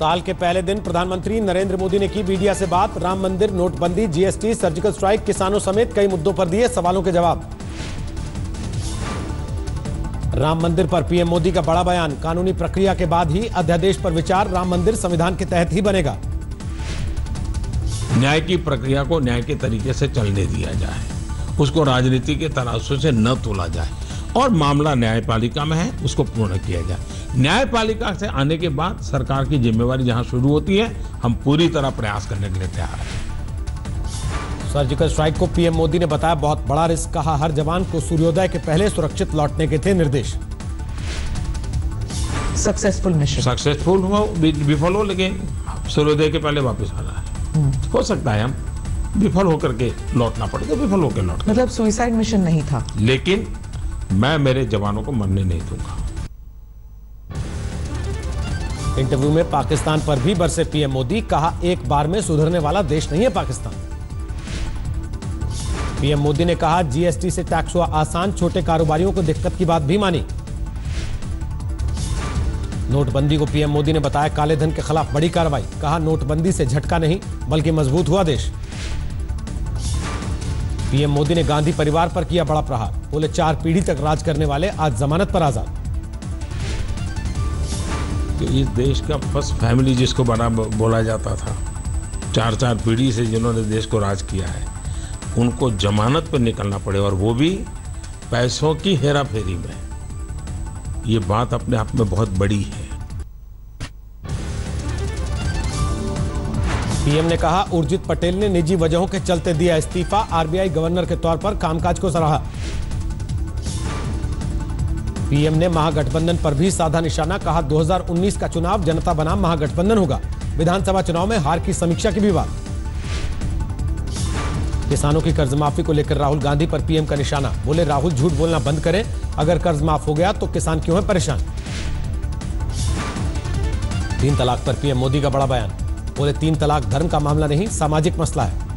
साल के पहले दिन प्रधानमंत्री नरेंद्र मोदी ने की मीडिया से बात। राम मंदिर, नोटबंदी, जीएसटी, सर्जिकल स्ट्राइक, किसानों समेत कई मुद्दों पर दिए सवालों के जवाब। राम मंदिर पर पीएम मोदी का बड़ा बयान। कानूनी प्रक्रिया के बाद ही अध्यादेश पर विचार। राम मंदिर संविधान के तहत ही बनेगा। न्याय की प्रक्रिया को न्याय के तरीके से चलने दिया जाए, उसको राजनीति के तराजू से न तोला जाए और मामला न्यायपालिका में है उसको पूर्ण किया जाए। न्यायपालिका से आने के बाद सरकार की जिम्मेवारी जहां शुरू होती है, हम पूरी तरह प्रयास करने के लिए तैयार हैं। सर्जिकल स्ट्राइक को पीएम मोदी ने बताया बहुत बड़ा रिस्क। कहा हर जवान को सूर्योदय के पहले सुरक्षित लौटने के थे निर्देश। सक्सेसफुल मिशन, सक्सेसफुल हो विफल हो, लेकिन सूर्योदय के पहले वापस आना है। हो सकता है हम विफल होकर के लौटना पड़े तो विफल होकर लौट, मतलब सुसाइड मिशन नहीं था, लेकिन मैं मेरे जवानों को मरने नहीं दूंगा। इंटरव्यू में पाकिस्तान पर भी बरसे पीएम मोदी। कहा एक बार में सुधरने वाला देश नहीं है पाकिस्तान। पीएम मोदी ने कहा जीएसटी से टैक्स हुआ आसान, छोटे कारोबारियों को दिक्कत की बात भी मानी। नोटबंदी को पीएम मोदी ने बताया काले धन के खिलाफ बड़ी कार्रवाई। कहा नोटबंदी से झटका नहीं बल्कि मजबूत हुआ देश। पीएम मोदी ने गांधी परिवार पर किया बड़ा प्रहार। बोले 4 पीढ़ी तक राज करने वाले आज जमानत पर आजाद। इस देश का फर्स्ट फैमिली जिसको बड़ा बोला जाता था, 4 पीढ़ी से जिन्होंने देश को राज किया है, उनको जमानत पर निकलना पड़े और वो भी पैसों की हेरा फेरी में, ये बात अपने आप में बहुत बड़ी है। पीएम ने कहा उर्जित पटेल ने निजी वजहों के चलते दिया इस्तीफा। आरबीआई गवर्नर के तौर पर कामकाज को सराहा। पीएम ने महागठबंधन पर भी साधा निशाना। कहा 2019 का चुनाव जनता बनाम महागठबंधन होगा। विधानसभा चुनाव में हार की समीक्षा की भी बात। किसानों की कर्ज माफी को लेकर राहुल गांधी पर पीएम का निशाना। बोले राहुल झूठ बोलना बंद करें, अगर कर्ज माफ हो गया तो किसान क्यों है परेशान। 3 तलाक पर पीएम मोदी का बड़ा बयान। बोले 3 तलाक धर्म का मामला नहीं, सामाजिक मसला है।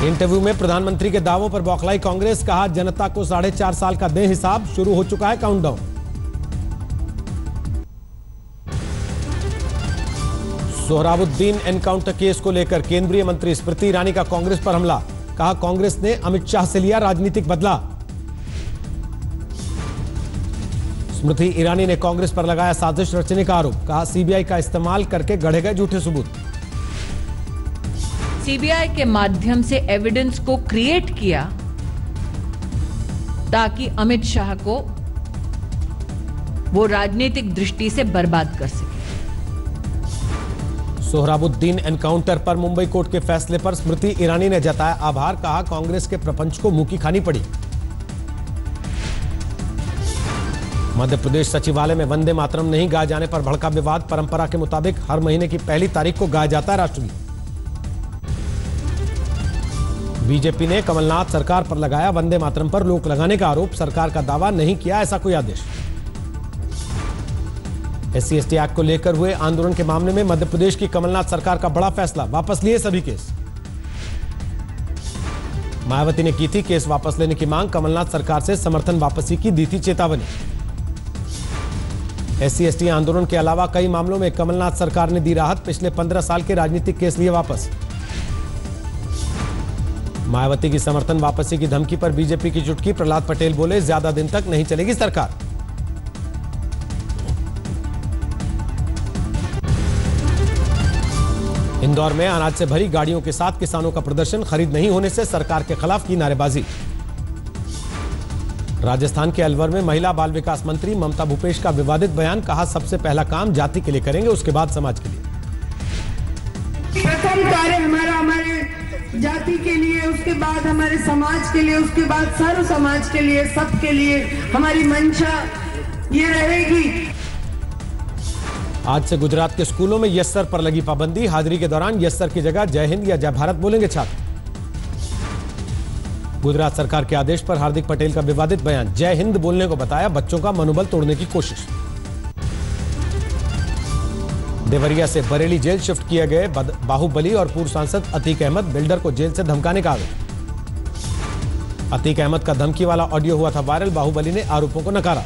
इंटरव्यू में प्रधानमंत्री के दावों पर बौखलाई कांग्रेस। कहा जनता को 4.5 साल का दें हिसाब, शुरू हो चुका है काउंटडाउन। सोहराबुद्दीन एनकाउंटर केस को लेकर केंद्रीय मंत्री स्मृति ईरानी का कांग्रेस पर हमला। कहा कांग्रेस ने अमित शाह से लिया राजनीतिक बदला। स्मृति ईरानी ने कांग्रेस पर लगाया साजिश रचने का आरोप। कहा सीबीआई का इस्तेमाल करके गढ़े गए झूठे सबूत। सीबीआई के माध्यम से एविडेंस को क्रिएट किया ताकि अमित शाह को वो राजनीतिक दृष्टि से बर्बाद कर सके। सोहराबुद्दीन एनकाउंटर पर मुंबई कोर्ट के फैसले पर स्मृति ईरानी ने जताया आभार। कहा कांग्रेस के प्रपंच को मुंह की खानी पड़ी। मध्य प्रदेश सचिवालय में वंदे मातरम नहीं गाए जाने पर भड़का विवाद। परंपरा के मुताबिक हर महीने की पहली तारीख को गाया जाता है राष्ट्रगीत। बीजेपी ने कमलनाथ सरकार पर लगाया वंदे मातरम पर रोक लगाने का आरोप। सरकार का दावा नहीं किया ऐसा कोई आदेश। SC/ST एक्ट को लेकर हुए आंदोलन के मामले में मध्य प्रदेश की कमलनाथ सरकार का बड़ा फैसला। वापस लिए सभी केस। मायावती ने की थी केस वापस लेने की मांग। कमलनाथ सरकार से समर्थन वापसी की दी थी चेतावनी। SC/ST आंदोलन के अलावा कई मामलों में कमलनाथ सरकार ने दी राहत। पिछले 15 साल के राजनीतिक केस लिए वापस। मायावती की समर्थन वापसी की धमकी पर बीजेपी की चुटकी। प्रहलाद पटेल बोले ज्यादा दिन तक नहीं चलेगी सरकार। इंदौर में अनाज से भरी गाड़ियों के साथ किसानों का प्रदर्शन। खरीद नहीं होने से सरकार के खिलाफ की नारेबाजी। राजस्थान के अलवर में महिला बाल विकास मंत्री ममता भूपेश का विवादित बयान। कहा सबसे पहला काम जाति के लिए करेंगे, उसके बाद समाज के लिए। प्रथम कार्य हमारे जाति के लिए, उसके बाद हमारे समाज के लिए, उसके बाद सर्व समाज के लिए, सबके लिए हमारी मंशा ये रहेगी। आज से गुजरात के स्कूलों में यस सर पर लगी पाबंदी। हाजिरी के दौरान यस सर की जगह जय हिंद या जय भारत बोलेंगे छात्र। गुजरात सरकार के आदेश पर हार्दिक पटेल का विवादित बयान। जय हिंद बोलने को बताया, बच्चों का मनोबल तोड़ने की कोशिश। देवरिया से बरेली जेल शिफ्ट किए गए बाहुबली और पूर्व सांसद अतीक अहमद। बिल्डर को जेल से धमकाने का आरोप। अतीक अहमद का धमकी वाला ऑडियो हुआ था वायरल। बाहुबली ने आरोपों को नकारा।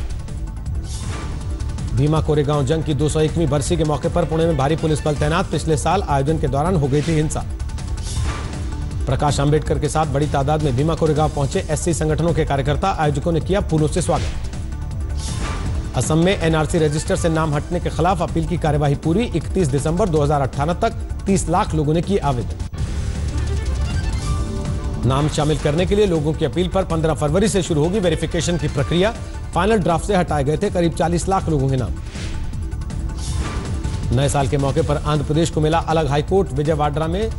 भीमा कोरेगांव जंग की 201वीं बरसी के मौके पर पुणे में भारी पुलिस बल तैनात। पिछले साल आयोजन के दौरान हो गई थी हिंसा। प्रकाश आंबेडकर के साथ बड़ी तादाद में भीमा कोरेगांव पहुंचे एससी संगठनों के कार्यकर्ता। आयोजकों ने किया फूलों से स्वागत। असम में एनआरसी रजिस्टर से नाम हटने के खिलाफ अपील की कार्यवाही पूरी। 31 दिसंबर 2018 तक 30 लाख लोगों ने किए आवेदन। नाम शामिल करने के लिए लोगों की अपील पर 15 फरवरी से शुरू होगी वेरिफिकेशन की प्रक्रिया। फाइनल ड्राफ्ट से हटाए गए थे करीब 40 लाख लोगों के नाम। नए साल के मौके पर आंध्र प्रदेश को मिला अलग हाईकोर्ट। विजयवाड़ा में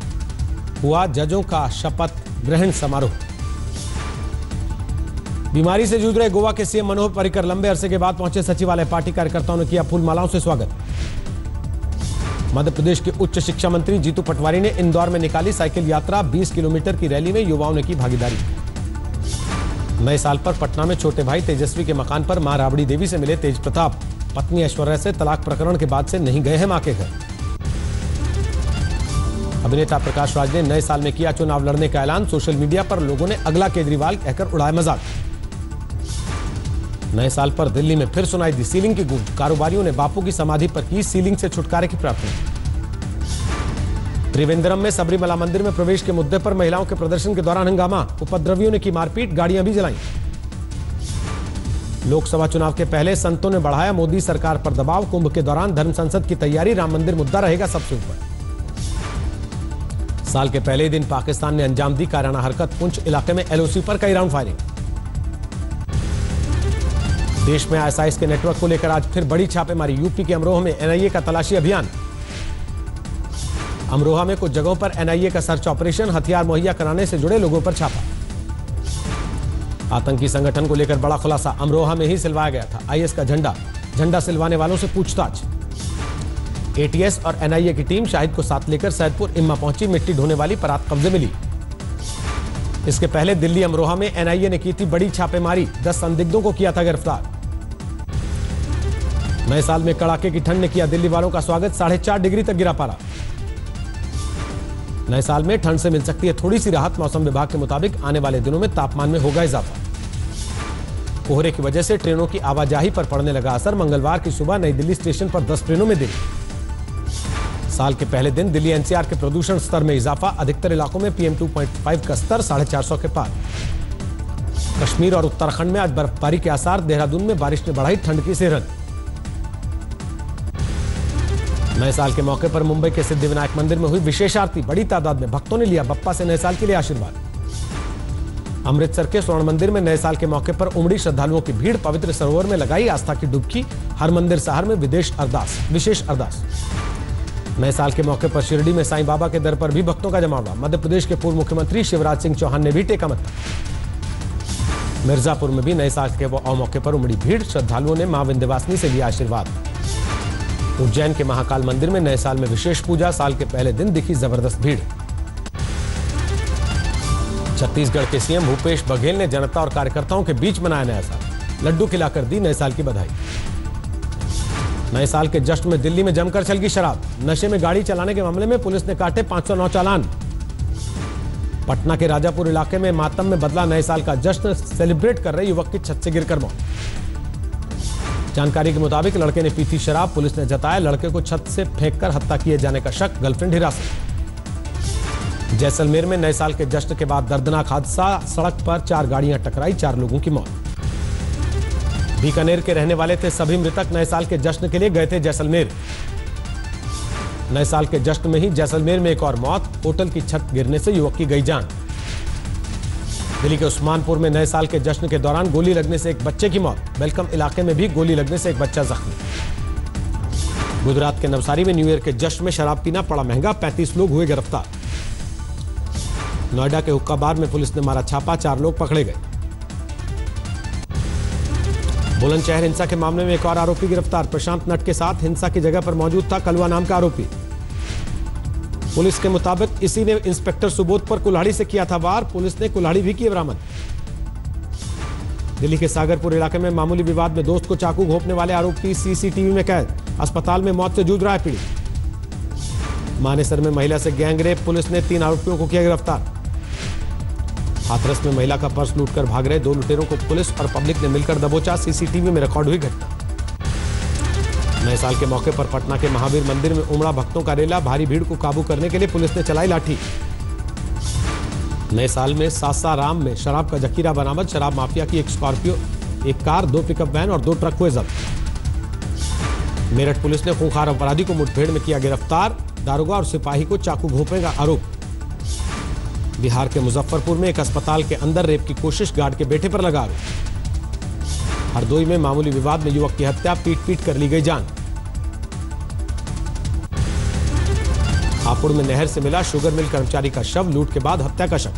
हुआ जजों का शपथ ग्रहण समारोह। बीमारी से जूझ रहे गोवा के सीएम मनोहर पर्रिकर लंबे अरसे के बाद पहुंचे सचिवालय। पार्टी कार्यकर्ताओं ने किया फूल मालाओं से स्वागत। मध्य प्रदेश के उच्च शिक्षा मंत्री जीतू पटवारी ने इंदौर में निकाली साइकिल यात्रा। 20 किलोमीटर की रैली में युवाओं ने की भागीदारी। नए साल पर पटना में छोटे भाई तेजस्वी के मकान पर मां राबड़ी देवी से मिले तेज प्रताप। पत्नी ऐश्वर्या से तलाक प्रकरण के बाद से नहीं गए हैं मां के घर। अभिनेता प्रकाश राज ने नए साल में किया चुनाव लड़ने का ऐलान। सोशल मीडिया पर लोगों ने अगला केजरीवाल कहकर उड़ाया मजाक। नए साल पर दिल्ली में फिर सुनाई दी सीलिंग की गूंज। कारोबारियों ने बापू की समाधि पर की सीलिंग से छुटकारे की प्रार्थना। त्रिवेंद्रम में सबरीमला मंदिर में प्रवेश के मुद्दे पर महिलाओं के प्रदर्शन के दौरान हंगामा। उपद्रवियों ने की मारपीट, गाड़ियां भी जलाईं। लोकसभा चुनाव के पहले संतों ने बढ़ाया मोदी सरकार पर दबाव। कुंभ के दौरान धर्म संसद की तैयारी। राम मंदिर मुद्दा रहेगा सबसे ऊपर। साल के पहले दिन पाकिस्तान ने अंजाम दी कायराना हरकत। पुंछ इलाके में एलओसी पर कई राउंड फायरिंग। देश में आईएसआईएस के नेटवर्क को लेकर आज फिर बड़ी छापेमारी। यूपी के अमरोहा में एनआईए का तलाशी अभियान। अमरोहा में कुछ जगहों पर एनआईए का सर्च ऑपरेशन। हथियार मुहैया कराने से जुड़े लोगों पर छापा। आतंकी संगठन को लेकर बड़ा खुलासा। अमरोहा में ही सिलवाया गया था आईएस का झंडा सिलवाने वालों से पूछताछ। एटीएस और एनआईए की टीम शाहिद को साथ लेकर सैदपुर इम्मा पहुंची। मिट्टी ढोने वाली परात कब्जे मिली। इसके पहले दिल्ली अमरोहा में एनआईए ने की थी बड़ी छापेमारी। 10 संदिग्धों को किया था गिरफ्तार। नए साल में कड़ाके की ठंड ने किया दिल्ली वालों का स्वागत। 4.5 डिग्री तक गिरा पारा। नए साल में ठंड से मिल सकती है थोड़ी सी राहत। मौसम विभाग के मुताबिक आने वाले दिनों में तापमान में होगा इजाफा। कोहरे की वजह से ट्रेनों की आवाजाही पर पड़ने लगा असर। मंगलवार की सुबह नई दिल्ली स्टेशन पर 10 ट्रेनों में देरी। साल के पहले दिन दिल्ली एनसीआर के प्रदूषण स्तर में इजाफा। अधिकतर इलाकों में PM 2.5 का स्तर 450 के पार। कश्मीर और उत्तराखंड में आज बर्फबारी के आसार। देहरादून में बारिश ने बढ़ाई ठंड की सिहरन। नए साल के मौके पर मुंबई के सिद्धिविनायक मंदिर में हुई विशेष आरती। बड़ी तादाद में भक्तों ने लिया बप्पा से नए साल के लिए आशीर्वाद। अमृतसर के स्वर्ण मंदिर में नए साल के मौके पर उमड़ी श्रद्धालुओं की भीड़। पवित्र सरोवर में लगाई आस्था की डुबकी। हरमंदिर साहिब में विशेष अरदास। नए साल के मौके पर शिरडी में साईं बाबा के दर पर भी भक्तों का जमावड़ा। मध्य प्रदेश के पूर्व मुख्यमंत्री शिवराज सिंह चौहान ने भी टेका मत्था। मिर्जापुर में भी नए साल के मौके पर उमड़ी भीड़। श्रद्धालुओं ने मां विंध्यवासिनी से लिया आशीर्वाद। उज्जैन के महाकाल मंदिर में नए साल में विशेष पूजा। साल के पहले दिन दिखी जबरदस्त भीड़। छत्तीसगढ़ के सीएम भूपेश बघेल ने जनता और कार्यकर्ताओं के बीच मनाया नया साल। लड्डू खिलाकर दी नए साल की बधाई। नए साल के जश्न में दिल्ली में जमकर छलकी शराब। नशे में गाड़ी चलाने के मामले में पुलिस ने काटे 509 चालान। पटना के राजापुर इलाके में मातम में बदला नए साल का जश्न। सेलिब्रेट कर रहे युवक की छत से गिरकर मौत। जानकारी के मुताबिक लड़के ने पी थी शराब। पुलिस ने जताया लड़के को छत से फेंककर हत्या किए जाने का शक। गर्लफ्रेंड हिरासत। जैसलमेर में नए साल के जश्न के बाद दर्दनाक हादसा। सड़क पर 4 गाड़ियां टकराई, 4 लोगों की मौत। बीकानेर के रहने वाले थे सभी मृतक। नए साल के जश्न के लिए गए थे जैसलमेर। नए साल के जश्न में ही जैसलमेर में एक और मौत। होटल की छत गिरने से युवक की गई जान। दिल्ली के उस्मानपुर में नए साल के जश्न के दौरान गोली लगने से एक बच्चे की मौत। वेलकम इलाके में भी गोली लगने से एक बच्चा जख्मी। गुजरात के नवसारी में न्यू ईयर के जश्न में शराब पीना पड़ा महंगा। 35 लोग हुए गिरफ्तार। नोएडा के हुक्का बार में पुलिस ने मारा छापा। 4 लोग पकड़े गए। बुलंदशहर हिंसा के मामले में एक और आरोपी गिरफ्तार। प्रशांत नट के साथ हिंसा की जगह पर मौजूद था कलवा नाम का आरोपी। पुलिस के मुताबिक इसी ने इंस्पेक्टर सुबोध पर कुल्हाड़ी से किया था वार। पुलिस ने कुल्हाड़ी भी की बरामद। दिल्ली के सागरपुर इलाके में मामूली विवाद में दोस्त को चाकू घोंपने वाले आरोपी सीसीटीवी में कैद। अस्पताल में मौत से जूझ रहा है पीड़ित। मानेसर में महिला से गैंगरेप। पुलिस ने 3 आरोपियों को किया गिरफ्तार। हाथरस में महिला का पर्स लूटकर भाग रहे 2 लुटेरों को पुलिस और पब्लिक ने मिलकर दबोचा। सीसीटीवी में रिकॉर्ड हुई घटना। नए साल के मौके पर पटना के महावीर मंदिर में उमड़ा भक्तों का रेला, भारी भीड़ को काबू करने के लिए पुलिस ने चलाई लाठी। नए साल में सासाराम में शराब का जखीरा बरामद, शराब माफिया की एक स्कॉर्पियो, एक कार, 2 पिकअप वैन और 2 ट्रक हुए जब्त। मेरठ पुलिस ने खूंखार अपराधी को मुठभेड़ में किया गिरफ्तार, दारोगा और सिपाही को चाकू घोंपने का आरोप। बिहार के मुजफ्फरपुर में एक अस्पताल के अंदर रेप की कोशिश, गार्ड के बेटे पर लगा आरोप। हरदोई में मामूली विवाद में युवक की हत्या, पीट कर ली गई जान। हापुड़ में नहर से मिला शुगर मिल कर्मचारी का शव, लूट के बाद हत्या का शव।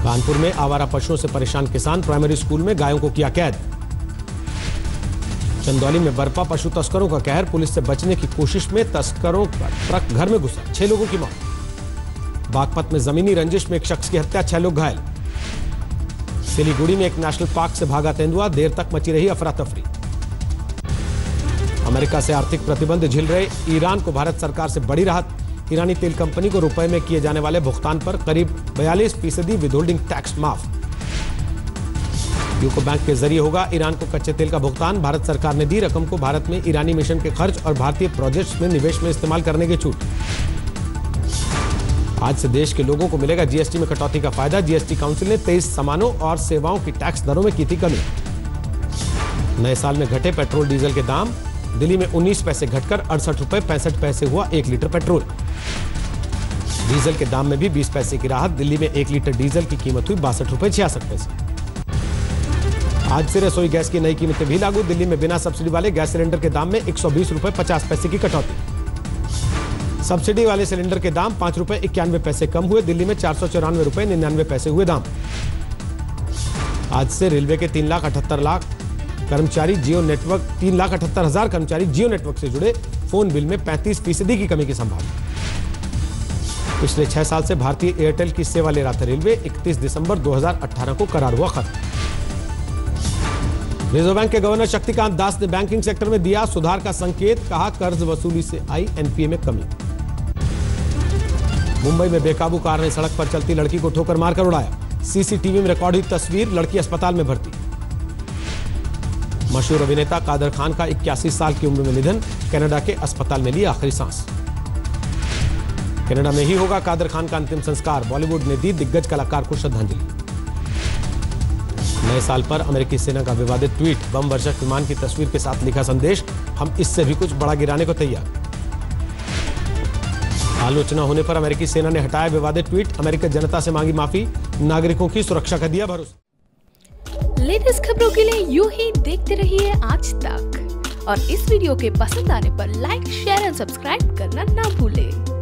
कानपुर में आवारा पशुओं से परेशान किसान, प्राइमरी स्कूल में गायों को किया कैद। चंदौली में बरपा पशु तस्करों का कहर, पुलिस से बचने की कोशिश में तस्करों का ट्रक घर में घुसा, 6 लोगों की मौत। बागपत में जमीनी रंजिश में एक शख्स की हत्या, 6 लोग घायल। सिलीगुड़ी में एक नेशनल पार्क से भागा तेंदुआ, देर तक मची रही अफरा तफरी। अमेरिका से आर्थिक प्रतिबंध झेल रहे ईरान को भारत सरकार से बड़ी राहत, ईरानी तेल कंपनी को रुपए में किए जाने वाले भुगतान पर करीब 42% विदहोल्डिंग टैक्स माफ। यूको बैंक के जरिए होगा ईरान को कच्चे तेल का भुगतान, भारत सरकार ने दी रकम को भारत में ईरानी मिशन के खर्च और भारतीय प्रोजेक्ट्स में निवेश में इस्तेमाल करने की छूट। आज से देश के लोगों को मिलेगा जीएसटी में कटौती का फायदा, जीएसटी काउंसिल ने 23 सामानों और सेवाओं की टैक्स दरों में की थी कमी। नए साल में घटे पेट्रोल डीजल के दाम, दिल्ली में 19 पैसे घटकर 68 रुपए 65 पैसे हुआ 1 लीटर पेट्रोल। डीजल के दाम में भी 20 पैसे की राहत, दिल्ली में 1 लीटर डीजल की कीमत हुई 62 रुपए 66 पैसे। आज से रसोई गैस की नई कीमतें भी लागू, दिल्ली में बिना सब्सिडी वाले गैस सिलेंडर के दाम में 120 रुपए 50 पैसे की कटौती। सब्सिडी वाले सिलेंडर के दाम 5 रुपए 91 पैसे कम हुए, दिल्ली में 494 रुपए 99 पैसे हुए दाम। आज से रेलवे के 3,78,00,000 कर्मचारी जियो नेटवर्क 3,78,000 कर्मचारी जियो नेटवर्क से जुड़े, फोन बिल में 35% की कमी की संभावना। पिछले 6 साल से भारतीय एयरटेल की सेवा ले रहा था रेलवे, 31 दिसंबर 2018 को करार हुआ खत्म। रिजर्व बैंक के गवर्नर शक्तिकांत दास ने बैंकिंग सेक्टर में दिया सुधार का संकेत, कहा कर्ज वसूली से आई एनपीए में कमी। मुंबई में बेकाबू कार ने सड़क पर चलती लड़की को ठोकर मारकर उड़ाया, सीसीटीवी में रिकॉर्ड हुई तस्वीर, लड़की अस्पताल में भर्ती। मशहूर अभिनेता कादर खान का 81 साल की उम्र में निधन, कनाडा के अस्पताल में ली आखिरी सांस। कनाडा में ही होगा कादर खान का अंतिम संस्कार, बॉलीवुड ने दी दिग्गज कलाकार को श्रद्धांजलि। नए साल पर अमेरिकी सेना का विवादित ट्वीट, बम वर्षक विमान की तस्वीर के साथ लिखा संदेश, हम इससे भी कुछ बड़ा गिराने को तैयार। आलोचना होने पर अमेरिकी सेना ने हटाया विवादित ट्वीट, अमेरिकी जनता से मांगी माफी, नागरिकों की सुरक्षा का दिया भरोसा। लेटेस्ट खबरों के लिए यूं ही देखते रहिए आज तक, और इस वीडियो के पसंद आने पर लाइक, शेयर एंड सब्सक्राइब करना ना भूलें।